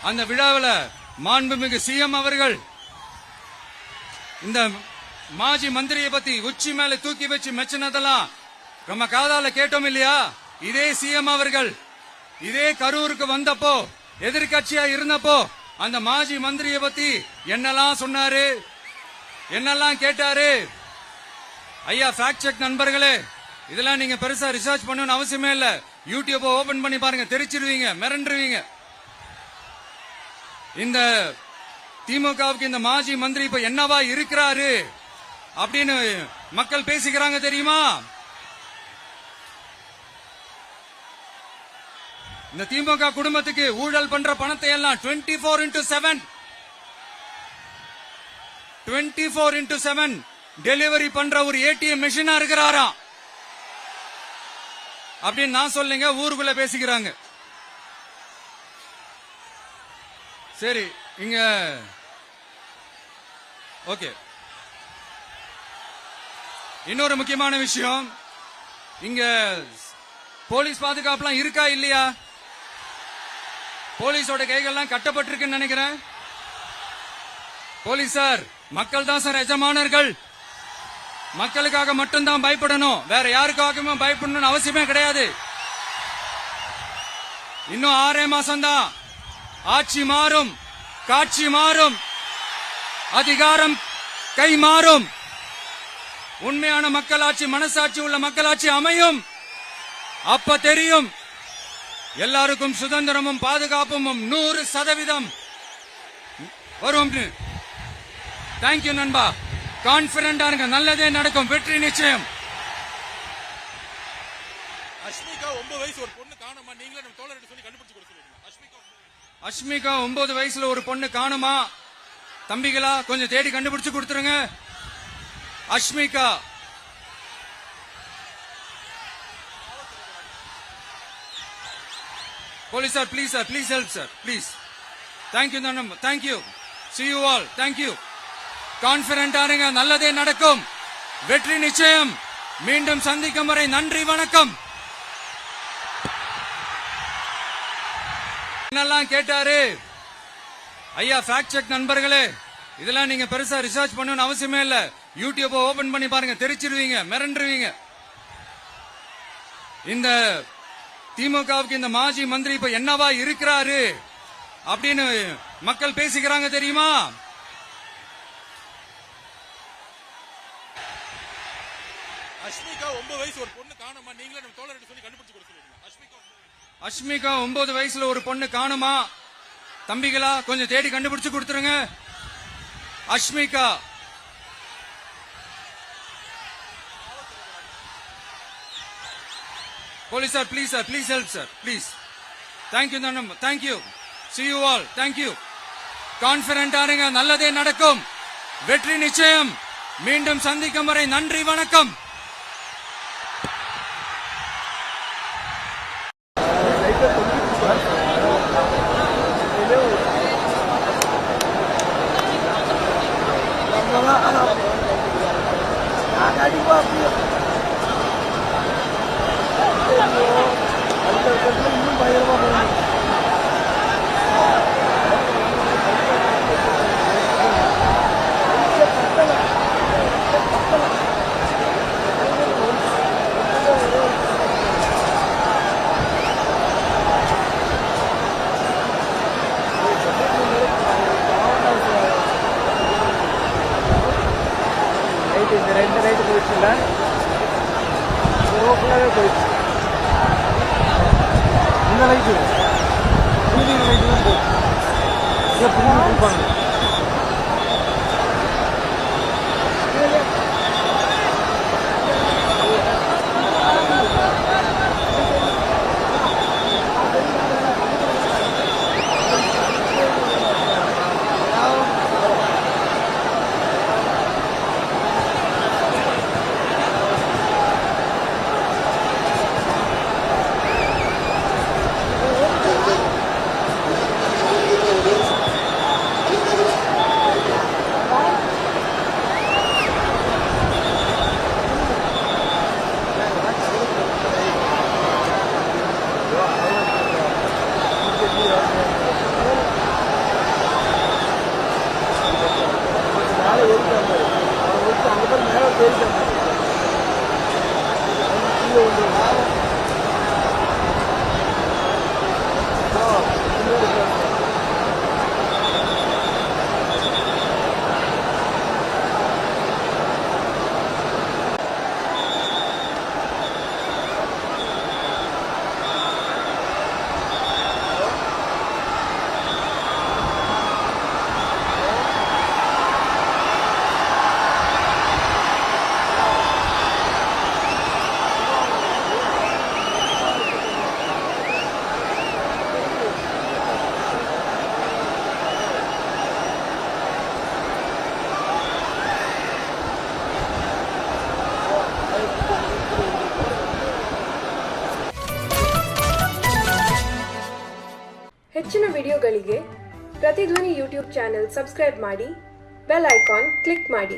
அந்த விழாவில் மாண்புமிகு சிஎம் அவர்கள் இந்த மாஜி மந்திரியை பத்தி உச்சி மேல தூக்கி வச்சு மெச்சினதெல்லாம் நம்ம காதால கேட்டோம் இல்லையா? இதே சிஎம் அவர்கள் இதே கரூருக்கு வந்தப்போ எதிர்கட்சியா இருந்தப்போ அந்த மாஜி மந்திரியை பத்தி என்னெல்லாம் சொன்னாரு, என்னெல்லாம் கேட்டாரு. ஐயா ஃபேக்ட் செக் நண்பர்களே, இதெல்லாம் நீங்க பெருசா ரிசர்ச் பண்ணணும்னு அவசியமே இல்ல. யூடியூப் ஓபன் பண்ணி பாருங்க, தெரிச்சிருவீங்க, மிரண்டுருவீங்க. இந்த திமுகவுக்கு இந்த மாஜி மந்திரி இப்ப என்னவா இருக்கிறாரு அப்படின்னு மக்கள் பேசிக்கிறாங்க தெரியுமா? இந்த திமுக குடும்பத்துக்கு ஊழல் பண்ற பணத்தை எல்லாம் 24x7 டெலிவரி பண்ற ஒரு ஏடிஎம் மெஷினா இருக்கிறாராம் அப்படின்னு நான் சொல்லுங்க, ஊருக்குள்ள பேசிக்கிறாங்க. சரி, இங்க ஓகே. இன்னொரு முக்கியமான விஷயம், இங்க போலீஸ் பாதுகாப்புலாம் இருக்கா இல்லையா? போலீஸோட கைகள்லாம் கட்டப்பட்டிருக்குன்னு நினைக்கிறேன். போலீசார் மக்கள் தான் சார் எஜமானர்கள். மக்களுக்காக மட்டும்தான் பயப்படணும், வேற யாருக்காகவும் பயப்படணும்னு அவசியமே கிடையாது. இன்னும் 6 மாசம் தான். ஆட்சி மாறும், காட்சி மாறும், அதிகாரம் கை மாறும். உண்மையான மக்களாட்சி, மனசாட்சி உள்ள மக்களாட்சி அமையும். அப்ப தெரியும் எல்லாருக்கும் சுதந்திரமும் பாதுகாப்பும் 100% வரும். தேங்க்யூ நண்பா. கான்பிடண்டா இருங்க, நல்லதே நடக்கும், வெற்றி நிச்சயம். அஷ்மிகா 9 வயசு ஒரு பொண்ணு காணுமா, நீங்களே நம்ம தோழர்கிட்ட சொல்லி கண்டுபிடிச்சு கொடுக்க சொல்லுங்க. அஷ்மிகா 9 வயசுல ஒரு பொண்ணு காணுமா, தம்பிகளா கொஞ்சம் தேடி கண்டுபிடிச்சு கொடுத்துருங்க. Ashmika police sir, please help sir, please. Thank you nannam, thank you, see you all, thank you. Confident ஆருங்க, நல்லதே நடக்கும், வெற்றி நிச்சயம். மீண்டும் சந்திக்கும் வரை நன்றி, வணக்கம். என்னெல்லாம் கேட்டாரு ஐயா ஃபேக்ட் செக் நண்பர்களே, இதெல்லாம் நீங்க பெருசா ரிசர்ச் பண்ணணும்னு அவசியமே இல்ல. யூடியூப் ஓபன் பண்ணி பாருங்க, தெரிச்சிருவீங்க, மிரண்டுருவீங்க. இந்த திமுகவுக்கு இந்த மாஜி மந்திரி இப்ப என்னவா இருக்கிறாரு அப்படின்னு மக்கள் பேசிக்கிறாங்க தெரியுமா? அஷ்மிகா 9 வயசு ஒரு பொண்ணு காணுமா, நீங்களே நம்ம தோழர்கிட்ட சொல்லி கண்டுபிடிச்சு கொடுக்க சொல்லுங்க. அஷ்மிகா 9 வயசுல ஒரு பொண்ணு காணுமா, தம்பிகளா கொஞ்சம் தேடி கண்டுபிடிச்சு கொடுத்துருங்க. Ashmika police sir, please help sir, please. Thank you nannam, thank you, see you all, thank you. Confident ஆருங்க, நல்லதே நடக்கும், வெற்றி நிச்சயம். மீண்டும் சந்திக்கும் வரை நன்றி, வணக்கம். இன்னும் பயங்கரமா போகணும். இந்த 2 ரைடு போயிடுச்சுல்ல, ரோஃபுல்லாவே போயிடுச்சு. இந்த லைட்டு புதிய லைட்டு தான் போகும், இதை புதிய கொடுப்பாங்க. ಹೆಚ್ಚಿನ ವಿಡಿಯೋಗಳಿಗೆ ಪ್ರತಿಧ್ವನಿ ಯೂಟ್ಯೂಬ್ ಚಾನೆಲ್ ಸಬ್ಸ್ಕ್ರೈಬ್ ಮಾಡಿ, ಬೆಲ್ ಐಕಾನ್ ಕ್ಲಿಕ್ ಮಾಡಿ.